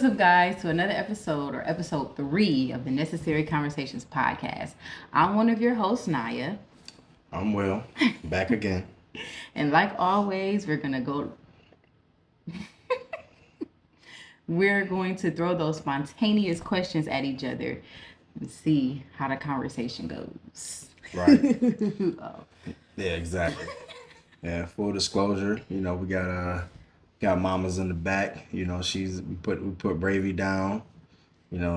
up, guys, to another episode or episode 3 of the Necessary Conversations podcast. I'm one of your hosts, Naya. I'm Will, back again. And like always, we're going to throw those spontaneous questions at each other and see how the conversation goes. Right. Oh. Yeah, exactly. Yeah, full disclosure, we got mamas in the back. We put Bravey down.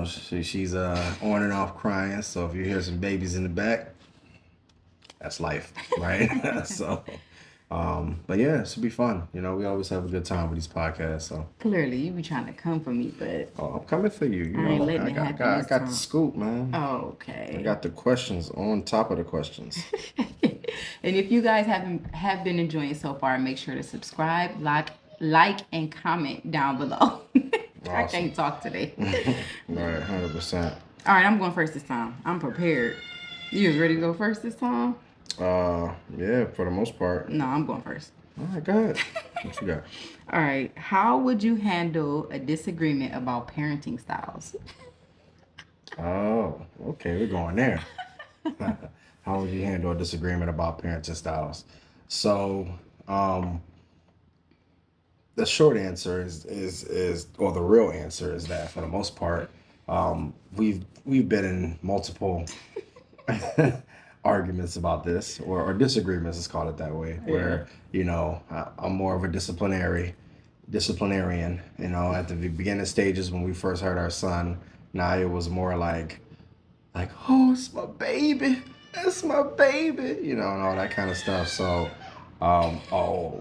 She's on and off crying. So if you hear some babies in the back, that's life, right? But yeah, it should be fun. We always have a good time with these podcasts. So Clearly, you be trying to come for me, but I'm coming for you. I ain't letting it happen I this got time. the scoop, man. Oh, okay. I got the questions on top of the questions. And if you guys have been enjoying so far, make sure to subscribe, like, and comment down below. I Awesome. can't talk today. Right, 100%. All right, I'm going first this time. I'm prepared. You was ready to go first this time? Yeah, for the most part. No, I'm going first. All right, go ahead. What you got? All right. How would you handle a disagreement about parenting styles? Oh, okay, we're going there. How would you handle a disagreement about parenting styles? So, the short answer or the real answer is that for the most part, we've been in multiple arguments about this or disagreements, let's call it that way, where I'm more of a disciplinarian. At the beginning stages when we first had our son, Naya was more like, oh, it's my baby, that's my baby, and all that kind of stuff. So, oh,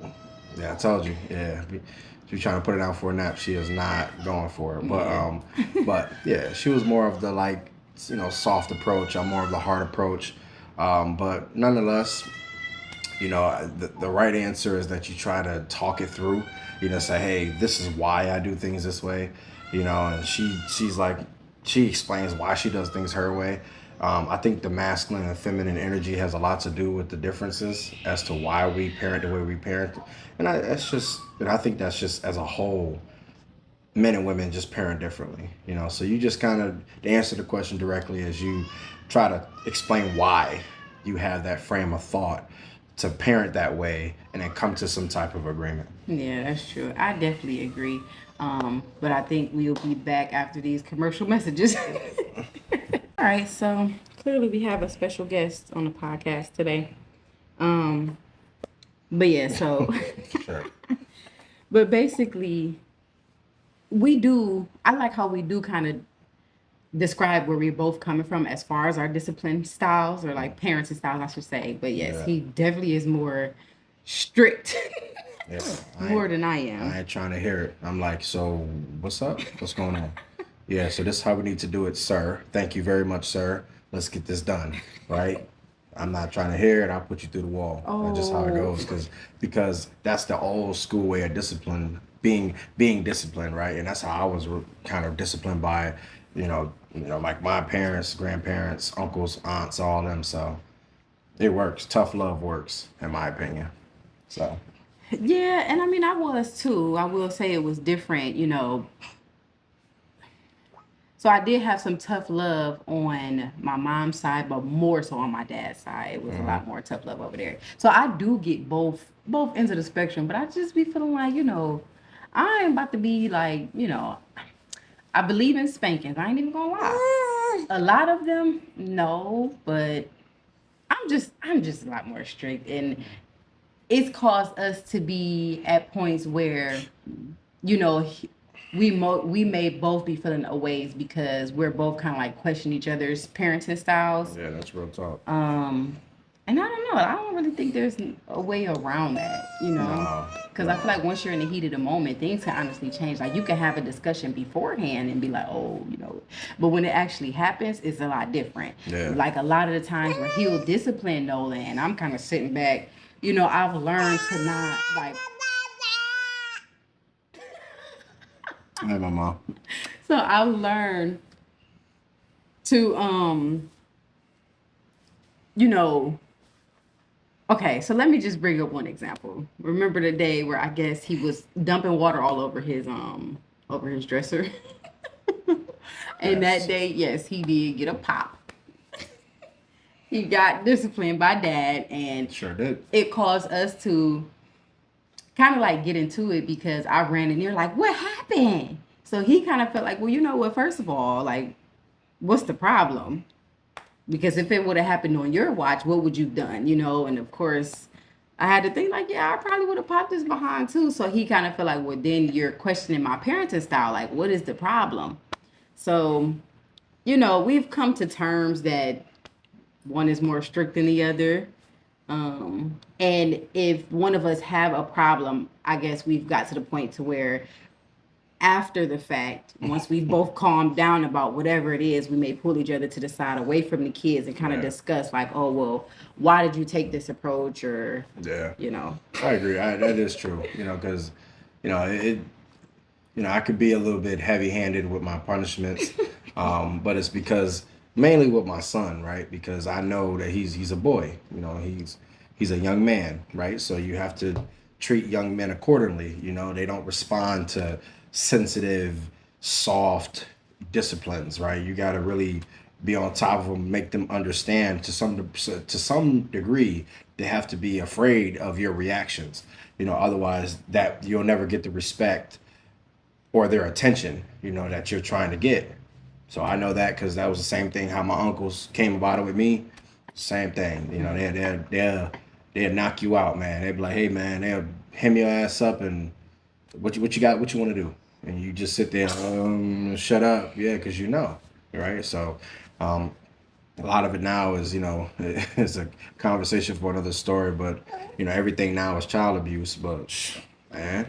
yeah, I told you, yeah. She's trying to put it out for a nap. She is not going for it. But yeah, she was more of the soft approach. I'm more of the hard approach. But nonetheless, the right answer is that you try to talk it through. Say, hey, this is why I do things this way. And she explains why she does things her way. I think the masculine and feminine energy has a lot to do with the differences as to why we parent the way we parent. And I think that's just as a whole, men and women just parent differently. So you just kind of, to answer the question directly, is you try to explain why you have that frame of thought to parent that way and then come to some type of agreement. Yeah, that's true. I definitely agree. But I think we'll be back after these commercial messages. All right, so clearly we have a special guest on the podcast today. But yeah, so Sure. but basically I like how we do kind of describe where we're both coming from as far as our discipline styles or like parenting styles, I should say. But yes, Yeah. he definitely is more strict. Yeah, More than I am. I ain't trying to hear it. I'm like, so what's up? What's going on? Yeah, so this is how we need to do it, sir. Thank you very much, sir. Let's get this done, right? I'm not trying to hear it. I'll put you through the wall. That's just how it goes, because that's the old school way of discipline, being disciplined, right? And that's how I was kind of disciplined by, like my parents, grandparents, uncles, aunts, all them. So it works. Tough love works, in my opinion. So. Yeah, and I mean, I was too. I will say it was different, So I did have some tough love on my mom's side, but more so on my dad's side. It was a lot more tough love over there. So I do get both ends of the spectrum, but I just be feeling like, I ain't about to be like, I believe in spankings. I ain't even gonna lie. A lot of them, no, but I'm just a lot more strict, and it's caused us to be at points where, we may both be feeling a ways because we're both kind of like questioning each other's parenting styles. Yeah, that's real talk. And I don't know. I don't really think there's a way around that, because I feel like once you're in the heat of the moment, things can honestly change. Like you can have a discussion beforehand and be like, oh, but when it actually happens, it's a lot different. Yeah. Like a lot of the times where he'll discipline Nolan, and I'm kind of sitting back. I've learned to not like. Hi, my mom. So I've learned to okay, so let me just bring up one example. Remember the day where I guess he was dumping water all over his dresser? And Yes. that day, yes, he did get a pop. He got disciplined by dad, and Sure did. it caused us to kind of like get into it because I ran in there like, what happened? So he kind of felt like, well, you know what? First of all, like, what's the problem? Because if it would have happened on your watch, what would you've done? You know, and of course, I had to think like, yeah, I probably would have popped this behind too. So he kind of felt like, well, then you're questioning my parenting style. Like, what is the problem? So, you know, we've come to terms that one is more strict than the other. And if one of us have a problem, I guess we've got to the point to where after the fact, once we both calmed down about whatever it is, we may pull each other to the side away from the kids and kind of Yeah. discuss like, oh, well, why did you take this approach? Or, Yeah. you know. I agree. That is true. You know, because, you know, I could be a little bit heavy-handed with my punishments, but it's because mainly with my son, right? Because I know that he's a boy. You know, he's a young man, right? So you have to treat young men accordingly. You know, they don't respond to sensitive, soft disciplines, right? You got to really be on top of them, make them understand to some degree. They have to be afraid of your reactions. You know, otherwise that you'll never get the respect or their attention, you know, that you're trying to get. So I know that because that was the same thing how my uncles came about it with me. Same thing, you know, they'll knock you out, man. They'll be like, hey man, they'll hem your ass up and what you got, what you want to do, and you just sit there, shut up, yeah, because you know, right? So, a lot of it now is, you know, it's a conversation for another story, but you know, everything now is child abuse, but man.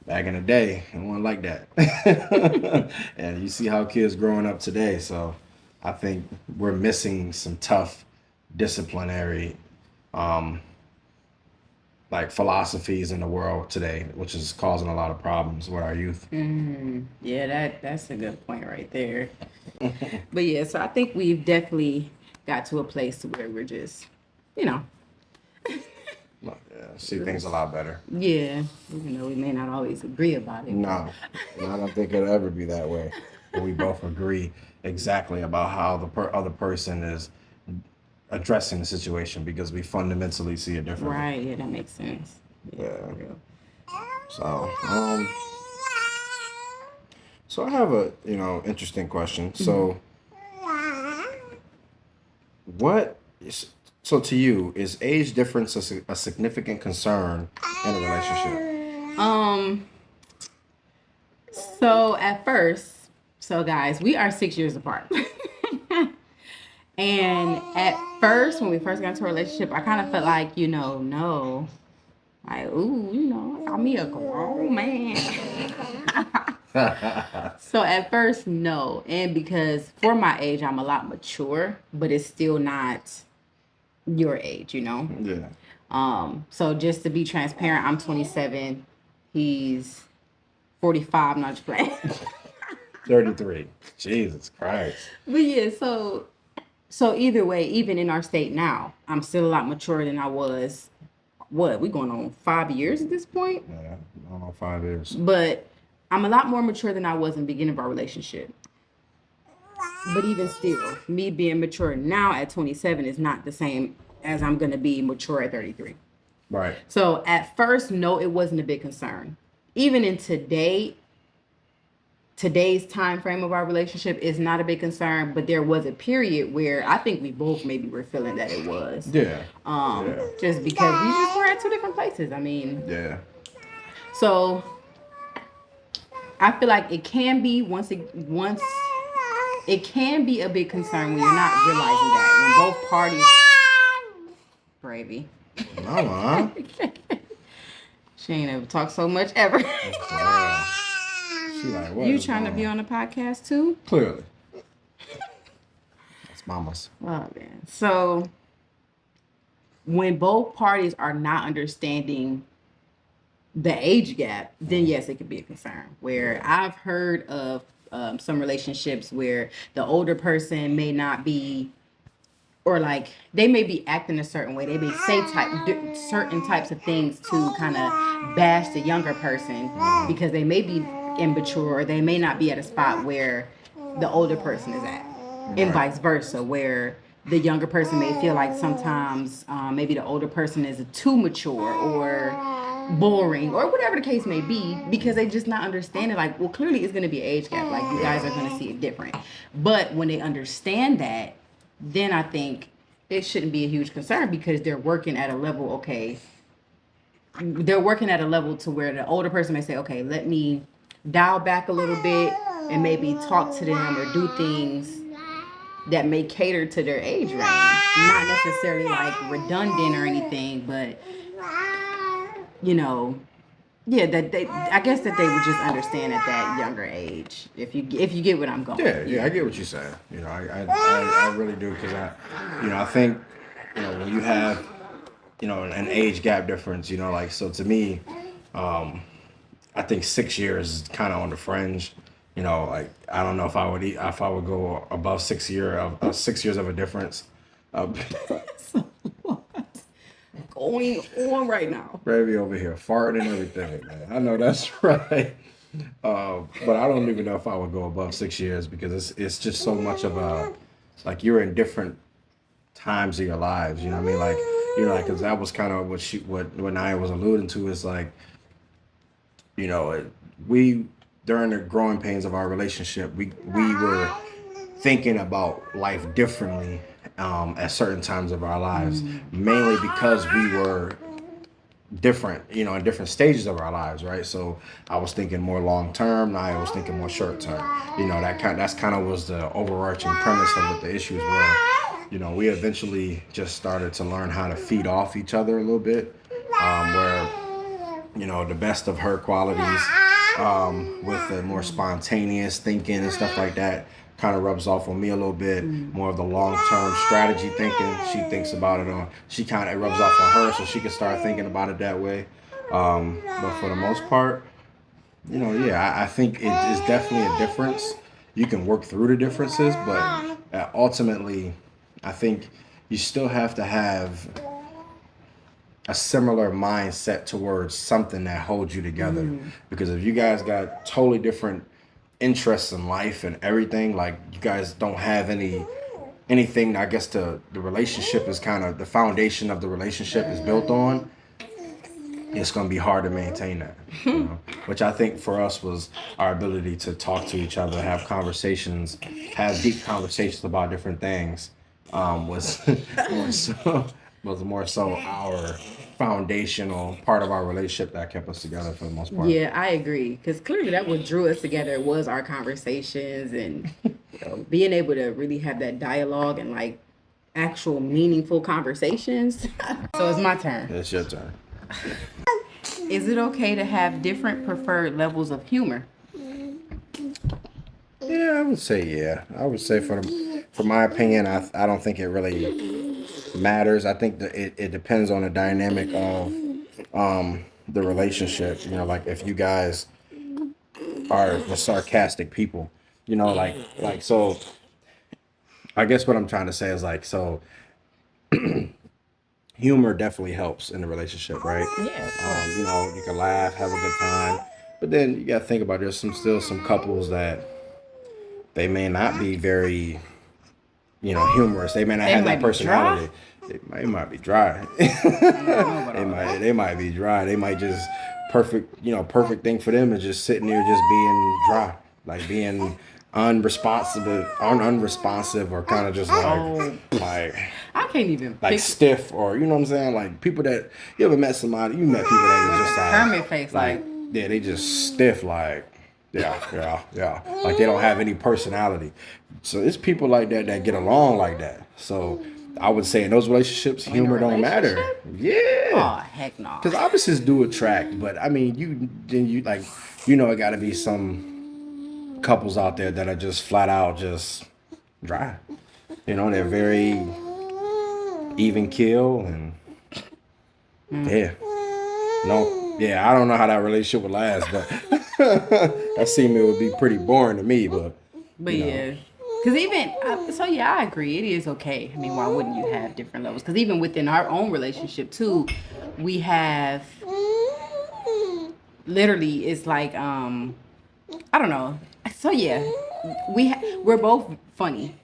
Back in the day, it wasn't like that. And you see how kids growing up today. So I think we're missing some tough disciplinary like philosophies in the world today, which is causing a lot of problems with our youth. Yeah, that's a good point right there. But yeah, so I think we've definitely got to a place to where we're just, you know, Yeah, see things a lot better. yeah, even though we may not always agree about it. No, I don't think it'll ever be that way. We both agree exactly about how the other person is addressing the situation because we fundamentally see it differently. Right, yeah, that makes sense. Yeah. For real. So I have a, you know, interesting question. So what is, so to you, is age difference a significant concern in a relationship? So at first, so guys, we are 6 years apart. And at first, when we first got into a relationship, I kind of felt like, you know, no. Like, ooh, you know, I got me a grown man. So at first, no. And because for my age, I'm a lot mature, but it's still not your age, you know? Yeah. So just to be transparent, I'm 27. He's 45, not just playing. 33. Jesus Christ. But yeah, so either way, even in our state now, I'm still a lot mature than I was. What, we going on 5 years at this point? Yeah, I don't know, 5 years. But I'm a lot more mature than I was in the beginning of our relationship. But even still, me being mature now at 27 is not the same as I'm going to be mature at 33. Right. So at first, no, it wasn't a big concern. Even in today's time frame of our relationship is not a big concern, but there was a period where I think we both maybe were feeling that it was. Yeah. Just because we just were at two different places. I mean, Yeah. so I feel like it can be it can be a big concern when you're not realizing that when both parties, Gravy. Mama. She ain't ever talked so much ever. Wow. She like, what You is trying to going be on the podcast too? Clearly. That's mama's. Oh man. So when both parties are not understanding the age gap, then yes, it could be a concern. Where I've heard of some relationships where the older person may not be, or like they may be acting a certain way. They may say certain types of things to kind of bash the younger person because they may be immature or they may not be at a spot where the older person is at, and vice versa, where the younger person may feel like sometimes maybe the older person is too mature or boring or whatever the case may be, because they just not understanding, like, well, clearly it's going to be an age gap, like you guys are going to see it different. But when they understand that, then I think it shouldn't be a huge concern, because they're working at a level, okay, they're working at a level to where the older person may say, okay, let me dial back a little bit and maybe talk to them or do things that may cater to their age range. Not necessarily like redundant or anything, but you know, yeah, that they, I guess that they would just understand at that younger age. If you get what I'm going. Yeah, I get what you're saying. You know, I really do, because I think, when you have, an age gap difference, like, so to me, I think 6 years is kind of on the fringe. Like, I don't know if I would go above 6 years of a difference. Going on right now. Baby over here farting and everything, man. I know that's right. But I don't even know if I would go above 6 years, because it's just so much of a, like, you're in different times of your lives. You know what I mean? Like, because that was kind of what Naya was alluding to, is like, we, during the growing pains of our relationship, we were thinking about life differently at certain times of our lives, mainly because we were different, in different stages of our lives, right? So I was thinking more long term, Naya was thinking more short term. That's kind of was the overarching premise of what the issues were. We eventually just started to learn how to feed off each other a little bit, where the best of her qualities, with the more spontaneous thinking and stuff like that, kind of rubs off on me a little bit. More of the long-term strategy thinking, she thinks about it on, it rubs off on her, so she can start thinking about it that way. But for the most part, I think it is definitely a difference. You can work through the differences, but ultimately, I think you still have to have a similar mindset towards something that holds you together. Because if you guys got totally different interests in life and everything, like, you guys don't have anything, I guess, the relationship is kind of, the foundation of the relationship is built on, it's going to be hard to maintain that. Which I think for us was our ability to talk to each other, have conversations, have deep conversations about different things, was more so our foundational part of our relationship that kept us together for the most part. Yeah, I agree. Because clearly that what drew us together was our conversations, and being able to really have that dialogue and like actual meaningful conversations. So it's my turn. It's your turn. Is it okay to have different preferred levels of humor? Yeah, I would say yeah. I would say for my opinion, I don't think it really matters. I think that it depends on the dynamic of the relationship. Like, if you guys are the sarcastic people, like so. I guess what I'm trying to say is, like, so humor definitely helps in the relationship, right? Yeah. You can laugh, have a good time, but then you got to think about, there's still some couples that they may not be very, humorous. They may not have that personality. They might be dry. They might be dry. They might just perfect thing for them is just sitting there just being dry, like being unresponsive, or kind of just like I can't even like stiff, or you know what I'm saying, like people that you ever met somebody, you met people that are just like hermit face, like yeah, they just stiff, like yeah, like they don't have any personality. So it's people like that that get along like that. So I would say in those relationships, humor don't matter. Yeah. Oh, heck no. Because opposites do attract, but I mean, you like, it got to be some couples out there that are just flat out just dry. They're very even keel, and yeah. No, yeah, I don't know how that relationship would last, but that seemed it would be pretty boring to me, but yeah. Because even, I agree. It is okay. I mean, why wouldn't you have different levels? Because even within our own relationship, too, we have, literally, it's like, I don't know. So, yeah, we're both funny,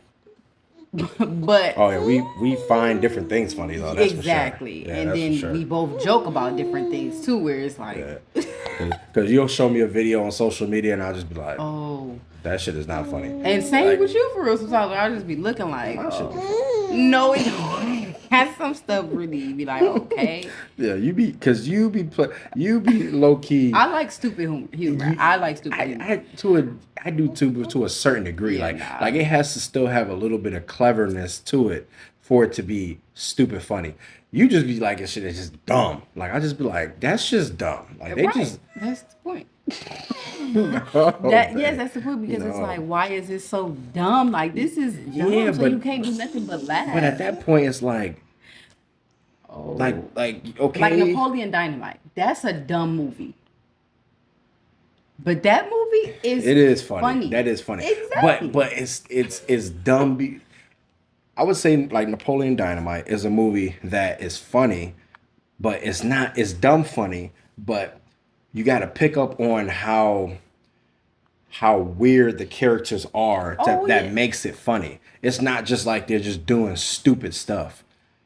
but Oh yeah, we find different things funny though. That's exactly. for sure. Yeah, And that's for then sure. we both joke about different things too, where it's like, Yeah, because you'll show me a video on social media and I'll just be like, oh. that shit is not funny. And same Like, with you for real. Sometimes I'll just be looking like, my shit be oh, no, it don't. Has some stuff really be like, okay. Yeah, you be low key. I like stupid humor. I like stupid humor. I do too, but to a certain degree. Yeah, like nah. like it has to still have a little bit of cleverness to it for it to be stupid funny. You just be like, this shit is just dumb. Like I just be like, that's just dumb. Like they Right. just That's the point. Oh, Yes, man. that's the point because it's No. like, why is it so dumb? Like this is dumb, Yeah, so but- you can't do nothing but laugh. But at that point, it's like oh. like okay. Like Napoleon Dynamite. That's a dumb movie. But that movie is It is funny. That is funny. Exactly. But it's dumb. I would say like Napoleon Dynamite is a movie that is funny, but it's dumb funny, but you got to pick up on how weird the characters are Oh, that yeah. makes it funny. It's not just like they're just doing stupid stuff.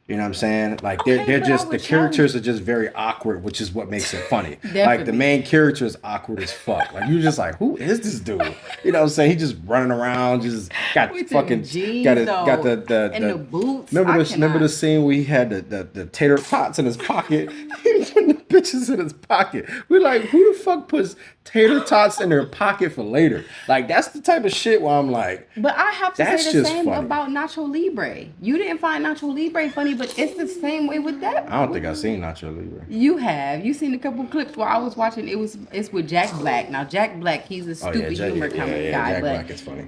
You know what I'm saying? Like Okay, they're but I just would the characters are just very awkward, which is what makes it funny. Like the Definitely. main character is awkward as fuck. Like you're just like, who is this dude? You know what I'm saying? He just running around, just got With fucking the jeans, got though, and the boots. Remember I this? Remember the cannot. scene where he had the tater tots in his pocket? He was putting the bitches in his pocket. We're like, who the fuck puts tater tots in their pocket for later? Like that's the type of shit where I'm like, But I have to That's say the just same funny. about Nacho Libre. You didn't find Nacho Libre funny, but it's the same way with that. I don't think I've seen Nacho Libre. You have. You seen a couple clips where I was watching. It's with Jack Black. Now Jack Black, he's a stupid humor kind of guy, Jack but Black is funny.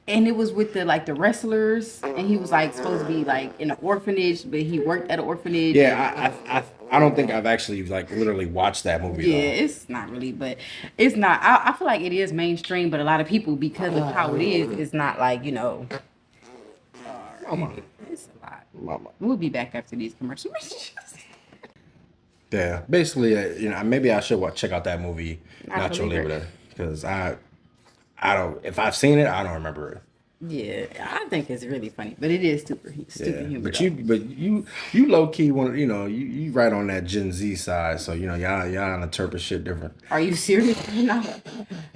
and it was with the wrestlers, and he was like supposed to be like in an orphanage, but he worked at an orphanage. Yeah, I don't think I've actually like literally watched that movie. Yeah, though. it's not really, but it's not. I feel like it is mainstream, but a lot of people, because of how it is, it's not like it's a lot. Mama. We'll be back after these commercials. Yeah, basically, maybe I should check out that movie, Nacho Nacho Libre. Libre, because I don't. If I've seen it, I don't remember it. Yeah, I think it's really funny, but it is stupid Yeah, humor. but though. you low key want you right on that Gen Z side, so y'all interpret shit different. Are you serious? No.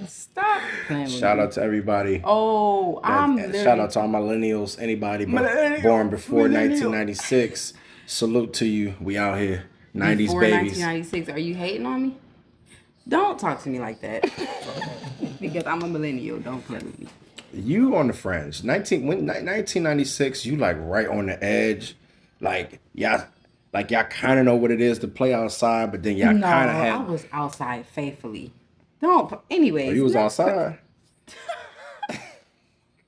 Stop playing with Shout me. out to everybody. Oh, I'm Shout literally. out to all millennials. Anybody Millennial, born before millennial. 1996. Salute to you. We out here. 90s Before babies. 1996, are you hating on me? Don't talk to me like that. Because I'm a millennial. Don't play with me. You on the fringe. 1996, you like right on the edge. Like y'all kind of know what it is to play outside, but then y'all No, kind of I have. was outside faithfully. Don't. Anyways. Oh, you was let's- outside.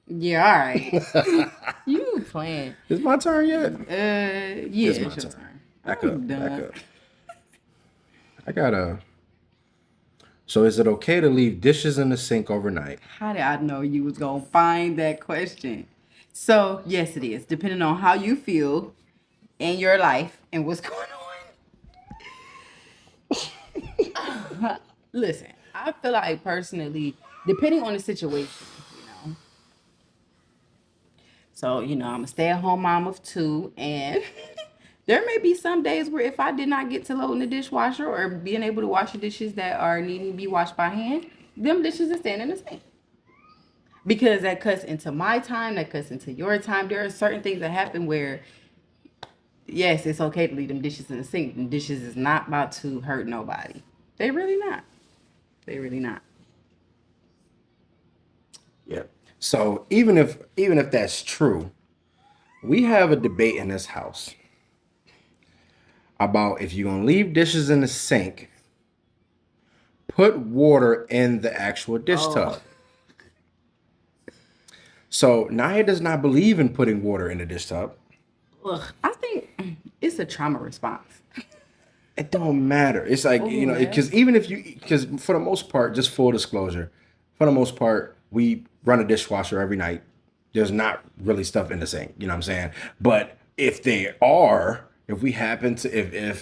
Yeah, all right. You playing. It's my turn yet? Yeah, It's my it's your turn. turn. Back I'm up. done. Back up. I gotta. So is it okay to leave dishes in the sink overnight? How did I know you was gonna find that question? So yes, it is. Depending on how you feel in your life and what's going on. Listen, I feel like personally, depending on the situation, So I'm a stay-at-home mom of two, and there may be some days where if I did not get to loading the dishwasher or being able to wash the dishes that are needing to be washed by hand, them dishes are staying in the sink. Because that cuts into my time, that cuts into your time. There are certain things that happen where, yes, it's okay to leave them dishes in the sink. And dishes is not about to hurt nobody. They really not. They really not. Yeah. So even if that's true, we have a debate in this house about if you're gonna leave dishes in the sink, put water in the actual dish tub. So Naya does not believe in putting water in the dish tub. Ugh, I think it's a trauma response. It don't matter. It's like, yeah. because for the most part, just full disclosure, for the most part, we run a dishwasher every night. There's not really stuff in the sink, you know what I'm saying? But if we happen to,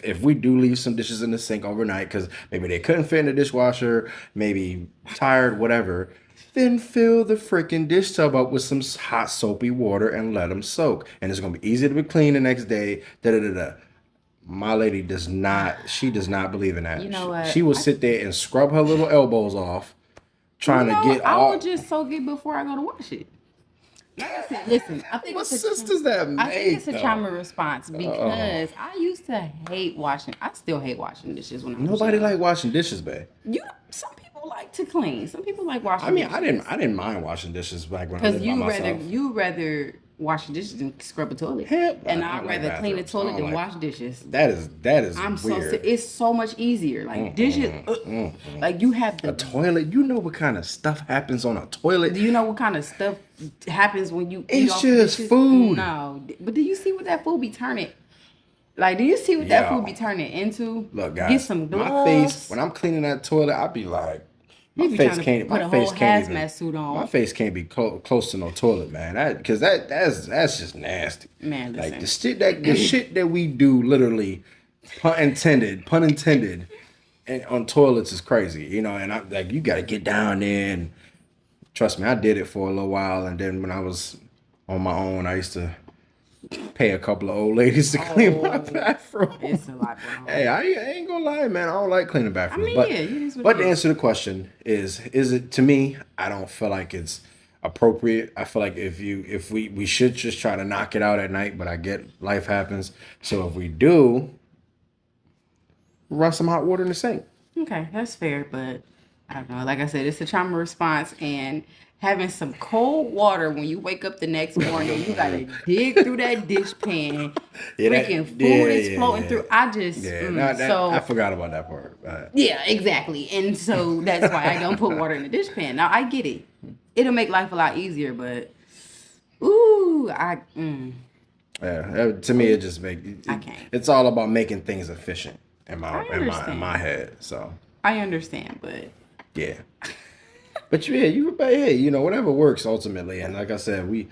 if we do leave some dishes in the sink overnight, because maybe they couldn't fit in the dishwasher, maybe tired, whatever, then fill the freaking dish tub up with some hot soapy water and let them soak. And it's gonna be easy to be clean the next day. Da da da da. My lady does not. She does not believe in that. You know what? She will sit there and scrub her little elbows off, trying to get I all. would just soak it before I go to wash it. Like I said, listen, I think What it's a sisters that I think it's a though? trauma response because I used to hate washing. I still hate washing dishes when I was Nobody young. like washing dishes, babe. Some people like to clean. Some people like washing. I mean, dishes. I didn't mind washing dishes back when I Because lived by myself. you rather wash the dishes than scrub a toilet. Hell, And I I'd like rather clean the bathrooms. I toilet don't than like- wash dishes. That is I'm weird. it's so much easier. Like dishes, like you have A the. toilet. You know what kind of stuff happens on a toilet? Do you know what kind of stuff happens when you eat It's off just dishes? food. No, but do you see what that food be turning? Like, do you see what that Yeah. food be turning into? Look, guys. Get some gloves. My face when I'm cleaning that toilet, I be like, You my be face trying to can't. put My a face whole can't hazmat even. suit on. My face can't be close to no toilet, man. Because that's just nasty. Man, Like listen. the shit that we do, literally, pun intended, and on toilets is crazy, you know. And I'm like, you got to get down there, and trust me, I did it for a little while, and then when I was on my own, I used to pay a couple of old ladies to clean my bathroom. It's a lot going on. Hey, I ain't gonna lie, man. I don't like cleaning bathrooms. mean, but yeah, it is what but it to is. answer the question is it to me? I don't feel like it's appropriate. I feel like if we should just try to knock it out at night. But I get life happens. So if we do, run some hot water in the sink. Okay, that's fair, but I don't know. Like I said, it's a trauma response, and having some cold water when you wake up the next morning, you gotta dig through that dish pan. Yeah, Freaking food is floating through. I just I forgot about that part. yeah, exactly. And so that's why I don't put water in the dish pan. Now I get it. It'll make life a lot easier, but Yeah, to me, it just I can't. It's all about making things efficient in my understand. head. So. I understand, but Yeah. But hey, you know, whatever works ultimately. And like I said,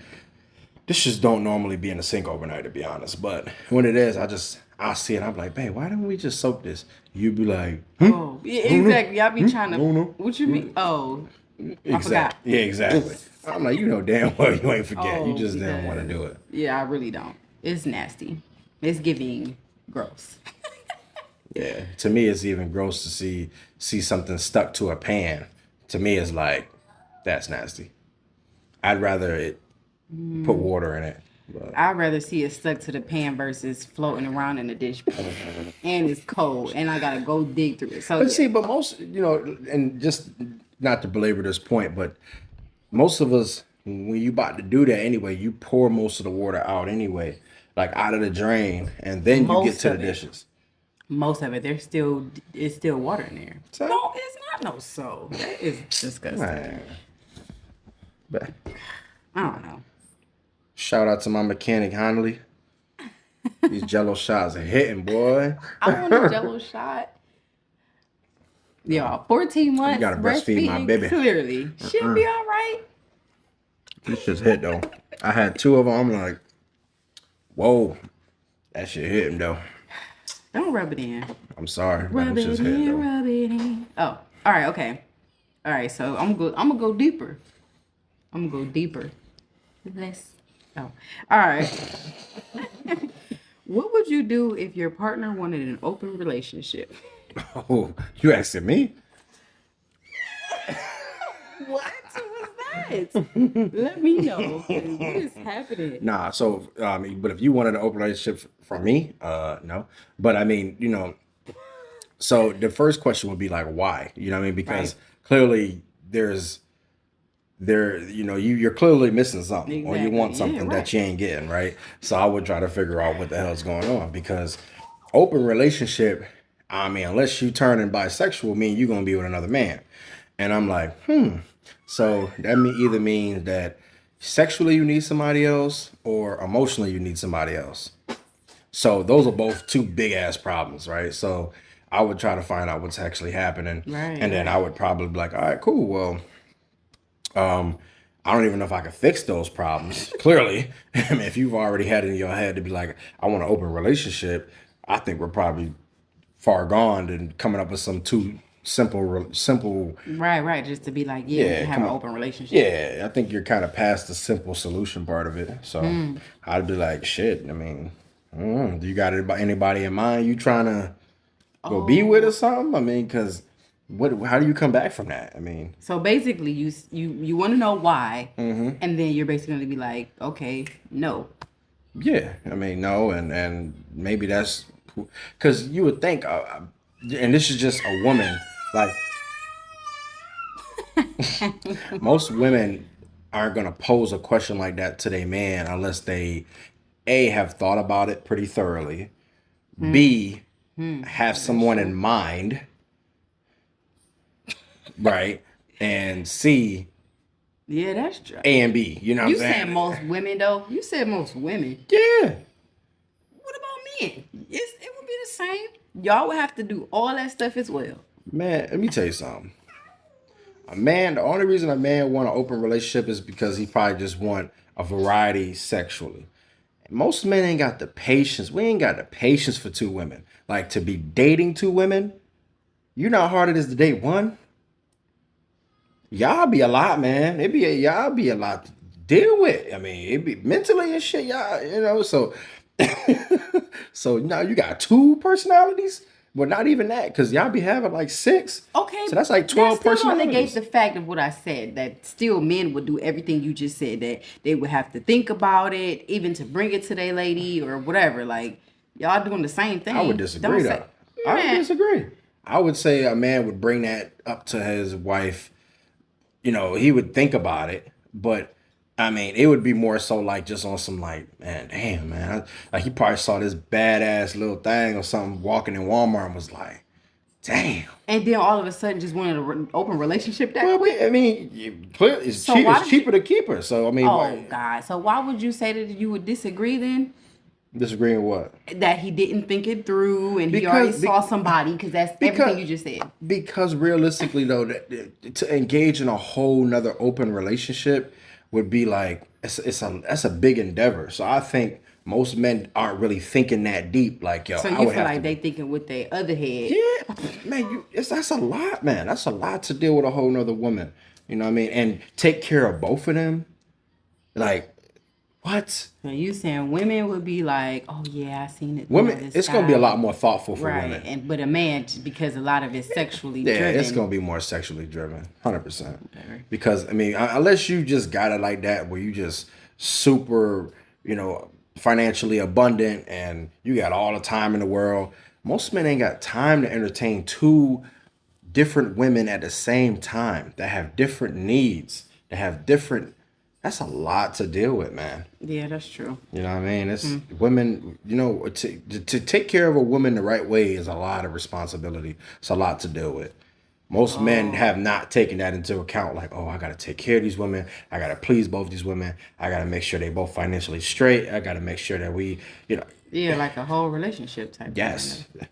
dishes don't normally be in the sink overnight, to be honest. But when it is, I see it. I'm like, babe, why don't we just soak this? You be like, oh yeah, exactly. Y'all be trying to. No. What you mean? Oh, exactly. Yeah, exactly. I'm like, you know damn well you ain't forget. You Oh, just didn't want to because- do it. yeah, I really don't. It's nasty. It's giving gross. Yeah. To me, it's even gross to see something stuck to a pan. To me, it's like, that's nasty. I'd rather it put water in it. But I'd rather see it stuck to the pan versus floating around in the dish pan. And it's cold, and I gotta go dig through it. So But yeah. see, but most, you know, and just not to belabor this point, but most of us, when you about to do that anyway, you pour most of the water out anyway, like out of the drain, and then you get Most to the of it. dishes. Most of it, it's still water in there. So- No, it's not no so. That is disgusting. Man. But I don't know. shout out to my mechanic, Hanley. These Jello shots are hitting, boy. I want a Jello shot. Y'all, 14 months gotta breastfeed my breastfeeding, baby. clearly should be all right. This just hit though. I had 2 of them. I'm like, whoa, that shit hitting though. Don't rub it in. I'm sorry, but Rub it's it just hitting in, though. rub it in. Oh, all right, okay. All right, so I'm gonna go deeper. I'm gonna go deeper. Less. Oh, all right. What would you do if your partner wanted an open relationship? Oh, you asking me? What was that? Let me know. 'Cause what is happening? Nah, so but if you wanted an open relationship from me, no. But I mean, you know, so the first question would be like, why? You know what I mean? Because clearly you're clearly missing something, or you want Exactly. Yeah, something right. that you ain't getting, right? So I would try to figure out what the hell's going on, because open relationship, I mean, unless you turning bisexual, mean you're gonna be with another man. And I'm like, So that either means that sexually you need somebody else, or emotionally you need somebody else. So those are both 2 big ass problems, right? So I would try to find out what's actually happening. Right, And then I would probably be like, all right, cool. Well, I don't even know if I could fix those problems. Clearly, I mean, if you've already had it in your head to be like, I want an open relationship, I think we're probably far gone and coming up with some two simple. Right. Just to be like, yeah, we Yeah, can have come an on. open relationship. Yeah, I think you're kind of past the simple solution part of it. So I'd be like, shit. I mean, do you got anybody in mind? You trying to go be with or Oh, something? I mean, because what? How do you come back from that? I mean, so basically, you want to know why, and then you're basically gonna be like, okay, no. yeah. I mean, no, and maybe that's because you would think, and this is just a woman. Like most women aren't gonna pose a question like that to their man unless they a have thought about it pretty thoroughly, b have That's someone in true. mind, right, and c Yeah, that's true. a and b. You know what I'm You said saying? most women though. You said most women. Yeah, What about men? It would be the same. Y'all would have to do all that stuff as well. man. Let me tell you something. A man, the only reason a man want an open relationship is because he probably just want a variety sexually. Most men ain't got the patience. We ain't got the patience for two women. Like to be dating two women. You know how hard it is to date one? Y'all be a lot, man. Y'all be a lot to deal with. I mean, it be mentally and shit, y'all, so so now you got two personalities? Well, not even that, because y'all be having like six. Okay, So that's like that 12 still don't negate personalities. the fact of what I said. That still men would do everything you just said. That they would have to think about it, even to bring it to their lady or whatever. Like y'all doing the same I would thing. Don't disagree say, though. I would man. disagree. I would say a man would bring that up to his wife. He would think about it, but I mean, it would be more so like just on some like, man, damn, man. Like he probably saw this badass little thing or something walking in Walmart and was like, damn. And then all of a sudden, just wanted an open relationship that Well, quick. I mean, clearly So why it's did you? cheaper to keep her. So I mean, Oh why God. So why would you say that you would disagree then? disagreeing with what? That he didn't think it through and he already Because saw somebody because that's everything because you just said. because realistically though, to engage in a whole nother open relationship would be like that's a big endeavor. So I think most men aren't really thinking that deep. Like yo, So I you would feel have like to. they thinking with their other head. Yeah, man, that's a lot, man. That's a lot to deal with a whole nother woman. You know what I mean? And take care of both of them. Like what? So you saying women would be like, oh yeah, I seen it through on Women, this it's gonna be a guy. lot more thoughtful for Right. women. And but a man because a lot of it's sexually Yeah, it's driven. gonna be more sexually driven, 100%. Okay. Because I mean, unless you just got it like that, where you just super, financially abundant and you got all the time in the world, most men ain't got time to entertain two different women at the same time that have different needs, that have different. That's a lot to deal with, man. Yeah, that's true. You know what I mean? It's women, to take care of a woman the right way is a lot of responsibility. It's a lot to deal with. Most men have not taken that into account. Like, oh, I got to take care of these women. I got to please both these women. I got to make sure they both financially straight. I got to make sure that we, Yeah, like a whole relationship type yes. thing.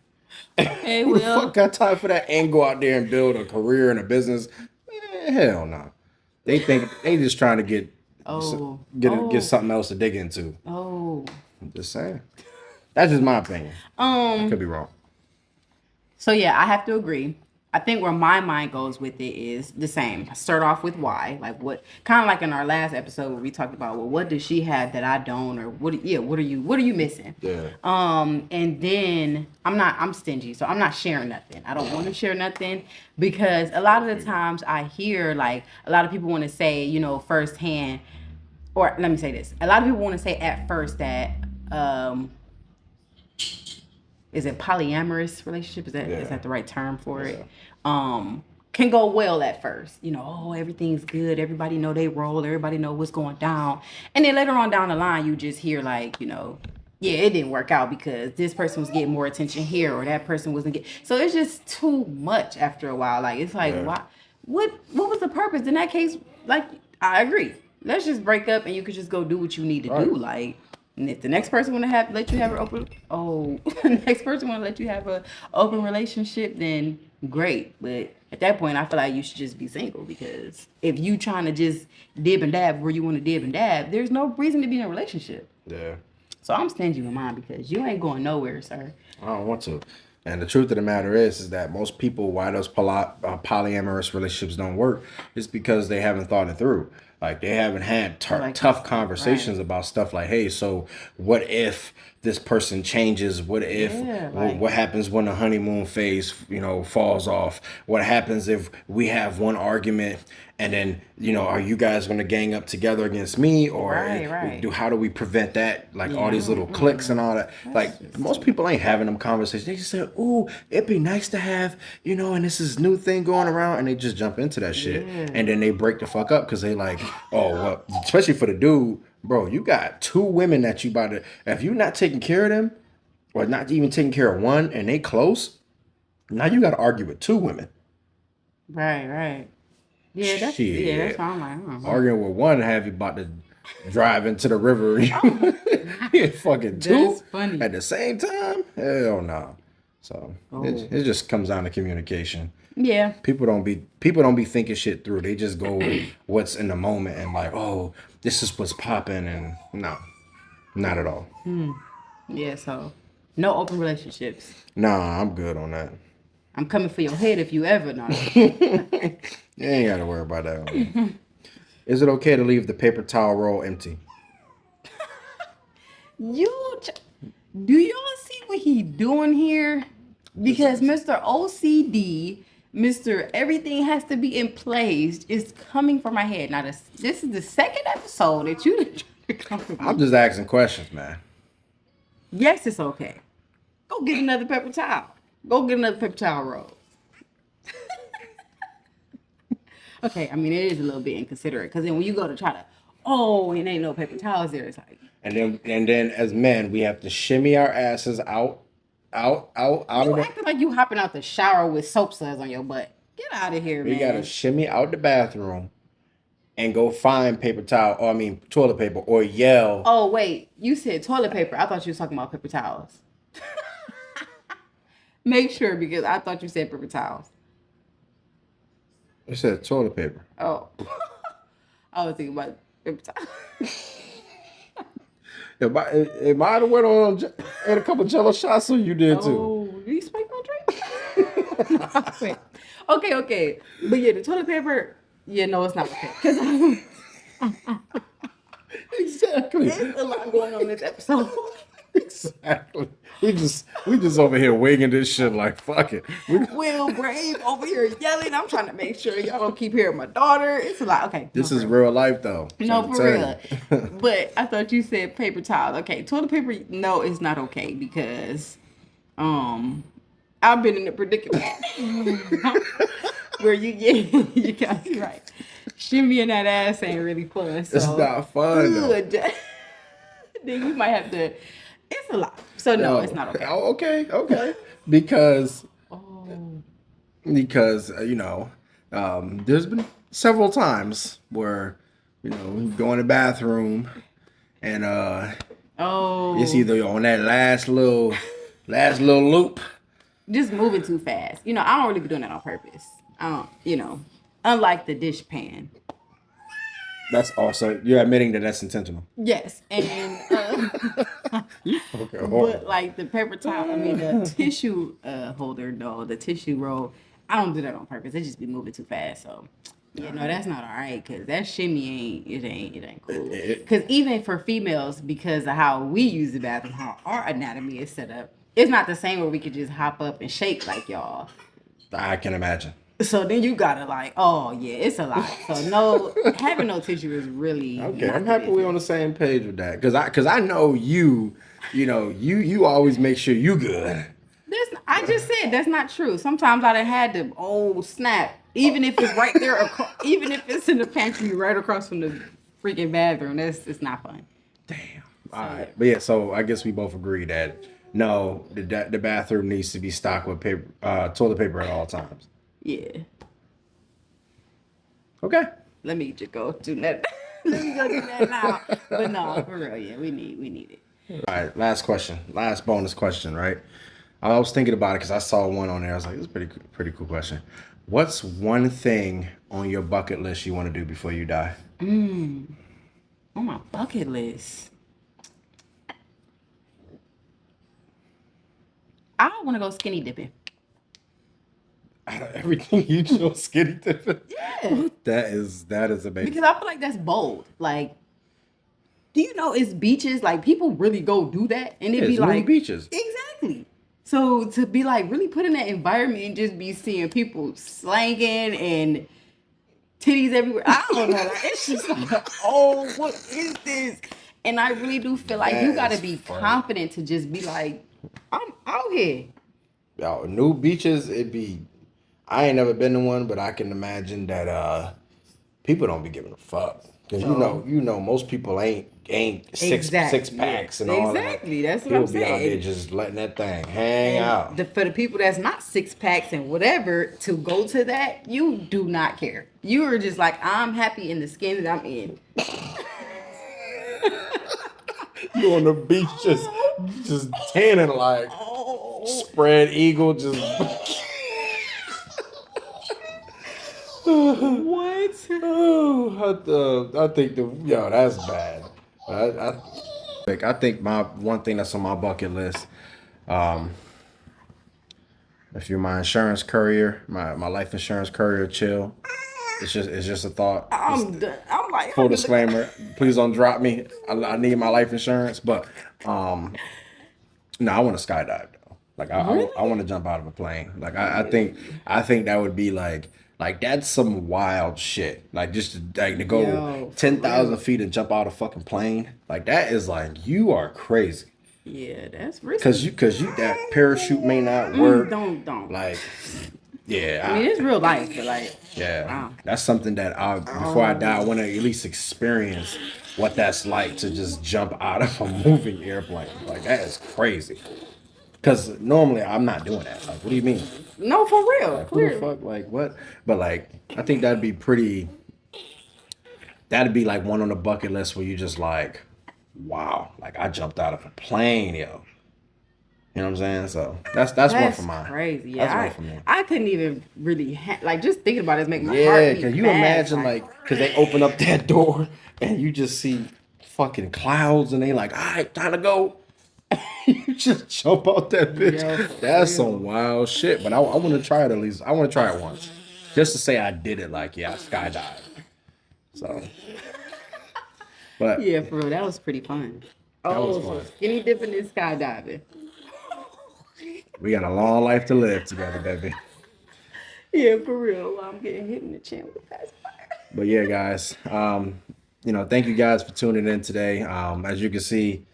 Hey, Who the fuck Will. got time for that and go out there and build a career and a business? Hell no. They think they just trying to Oh. get Oh. something else to dig into. Oh. I'm just saying. That's just my opinion. I Um could be wrong. So yeah, I have to agree. I think where my mind goes with it is the same. I start off with why, like what, kind of like in our last episode where we talked about, well, what does she have that I don't, or what are you missing? Yeah. And then I'm stingy, so I'm not sharing nothing. I don't want to share nothing because a lot of the times I hear like a lot of people want to say, firsthand, or let me say this, a lot of people want to say at first that is it polyamorous relationship? Is Yeah. that the right term for it? Yeah. Can go well at first. Oh, everything's good. Everybody know they role. Everybody know what's going down. And then later on down the line, you just hear like, yeah, it didn't work out because this person was getting more attention here or that person wasn't getting. So it's just too much after a while. Like it's like, Yeah. why? What was the purpose in that case? Like I agree. Let's just break up and you could just go do what you need to Right. do. Like. And if the next person want to let you have an open, the next person want to let you have a open relationship, then great. But at that point, I feel like you should just be single because if you trying to just dib and dab where you want to dib and dab, there's no reason to be in a relationship. Yeah. So I'm stingy with mine because you ain't going nowhere, sir. I don't want to. And the truth of the matter is that most people, why those polyamorous relationships don't work, is because they haven't thought it through. Like they haven't had Like you tough said, conversations right. about stuff like, hey, so what if this person changes? What if Yeah, like what happens when the honeymoon phase, falls off? What happens if we have one argument and then, are you guys going to gang up together against me, or right. how do we prevent that? Like all Yeah, these little cliques and all that. that's Like just most too people ain't having them conversations. They just say, "Ooh, it'd be nice to have," and this is new thing going around, and they just jump into that shit, yeah. and then they break the fuck up because they like, oh, well, especially for the dude, bro. You got two women that you about to, if you not taking care of them, or not even taking care of one, and they close, now you got to argue with two women. Right. That's Shit. why I'm like, Arguing with one, have you about to drive into the river? You fucking two That's funny. at the same time? Hell no. So it just comes down to communication. Yeah. People don't be thinking shit through. They just go with what's in the moment and like, oh, this is what's popping, and no, not at all. Yeah, so no open relationships. Nah, I'm good on that. I'm coming for your head if you ever know. You ain't gotta worry about that one. Is it okay to leave the paper towel roll empty? Do y'all see what he doing here? Because Mr. OCD, Mr. Everything has to be in place is coming from my head. Now this is the second episode that you tried to come with me. I'm just asking questions, man. Yes, it's okay. Go get another paper towel. Go get another paper towel roll. Okay, I mean it is a little bit inconsiderate because then when you go to try to, it ain't no paper towels there. It's like, And then as men, we have to shimmy our asses out you of the. acting like you hopping out the shower with soap suds on your butt. Get out of here, We man. gotta shimmy out the bathroom and go find paper towel, or I mean toilet paper, or yell. Oh wait, you said toilet paper. I thought you was talking about paper towels. Make sure because I thought you said paper towels. It said toilet paper. Oh, I was thinking about paper towels. It might have went on had a couple Jello shots, so you did too. Oh, did you spike my drink? No, wait. Okay. But yeah, the toilet paper, no, it's not okay. Because Exactly. there's a lot going on in this episode. Exactly. We just over here winging this shit like fuck it. Will Brave over here yelling. I'm trying to make sure y'all don't keep hearing my daughter. It's a lot. Okay. This no, is for real life though. No, I'm for telling real. you. But I thought you said paper towel. Okay, toilet paper. No, it's not okay because, I've been in a predicament where you got it right. Shimmying that ass ain't really fun. So, It's not fun though. then you might have to. It's a lot. So no, it's not okay. Oh, okay. Because Oh. there's been several times where you go in the bathroom and Oh. it's either on that last little loop. Just moving too fast. I don't really be doing that on purpose. I don't. Unlike the dish pan. That's also you're admitting that that's intentional. Yes, and Okay, but like the paper towel, I mean the tissue holder, though the tissue roll, I don't do that on purpose. It just be moving too fast. So that's not all right because that shimmy ain't cool. Because even for females, because of how we use the bathroom, how our anatomy is set up, it's not the same where we could just hop up and shake like y'all. I can imagine. So then you gotta it's a lot. So no, having no tissue is really Okay, not I'm the happy we're business. on the same page with that because I know you always make sure you good. I just said that's not true. Sometimes I done had to snap. Even if it's right there, even if it's in the pantry right across from the freaking bathroom, it's not fun. Damn. All right, but yeah, so I guess we both agree that no, the bathroom needs to be stocked with paper, toilet paper at all times. Yeah. Okay. Let me just go do that. Let me go do that now. But no, for real, yeah, we need it. All right, last bonus question, right? I was thinking about it because I saw one on there. I was like, this is a pretty cool question. What's one thing on your bucket list you want to do before you die? On my bucket list. I want to go skinny dipping. Everything you chose skinny dipping. Yeah. That is amazing. Because I feel like that's bold. Like, do you know it's beaches? Like, people really go do that, and it'd Yeah, be it's nude like beaches. exactly. So to be like really put in that environment and just be seeing people slanging and titties everywhere. I don't know. Like, it's just like, oh, what is this? And I really do feel like That you got to is be funny. confident to just be like, I'm out here. Yo, new beaches, it'd be. I ain't never been to one, but I can imagine that people don't be giving a fuck because you know most people ain't six packs and all that. Exactly. That's what People I'm be out there saying. just letting that thing hang And out. for the people that's not six packs and whatever to go to that, you do not care. You are just like, I'm happy in the skin that I'm in. You on the beach just tanning like Oh, spread eagle just. what? Oh, I think that's bad. I think my one thing that's on my bucket list, if you're my insurance courier, my life insurance courier, chill. It's just a thought. I'm done. I'm like, Full I'm disclaimer, please don't drop me. I need my life insurance, but no, I want to skydive though. Like I want to jump out of a plane. Like I think that would be like that's some wild shit. Like just to go Yo, 10,000 feet and jump out a fucking plane. Like that is like you are crazy. Yeah, that's risky. Cause you that parachute may not work. Don't. Like yeah. I mean, it's real life, but like, Yeah, wow. that's something that before I die, I want to at least experience what that's like to just jump out of a moving airplane. Like that is crazy. Cause normally I'm not doing that. Like, what do you mean? No, for real. Like, who the fuck? Like what? But like, I think that'd be pretty. That'd be like one on the bucket list where you just like, wow, like I jumped out of a plane, yo. You know what I'm saying? So that's one for mine. Crazy. Yeah, That's one for me. I couldn't even really like just thinking about it make my heart Yeah, beat can you fast, imagine like, cause they open up that door and you just see fucking clouds and they like, all right, time to go. You just jump out that bitch. Yo, for That's real. some wild shit. But I want to try it at least. I want to try it once, just to say I did it. Like yeah, I skydived. So, but Yeah, for real, that was pretty fun. was So fun. skinny dipping and skydiving. we got a long life to live together, baby. Yeah, for real. I'm getting hit in the chin with a pacifier. But yeah, guys, thank you guys for tuning in today. As you can see,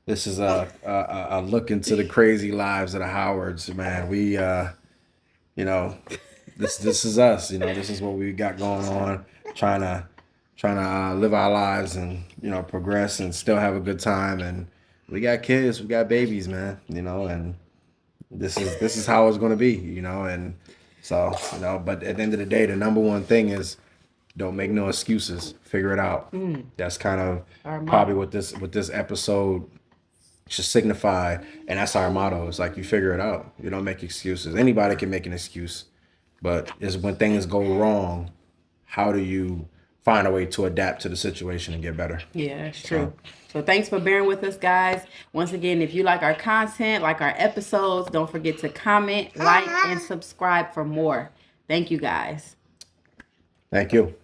this is a look into the crazy lives of the Howards, man. We, this is us. This is what we got going on, trying to live our lives and progress and still have a good time. And we got kids, we got babies, man. And this is how it's gonna be, and so But at the end of the day, the number one thing is don't make no excuses. Figure it out. That's kind of Our probably motto. what this episode should signify, and that's our motto. It's like you figure it out. You don't make excuses. Anybody can make an excuse, but it's when things go wrong, how do you find a way to adapt to the situation and get better? Yeah, that's true. So thanks for bearing with us, guys. Once again, if you like our content, like our episodes, don't forget to comment, like, and subscribe for more. Thank you, guys. Thank you.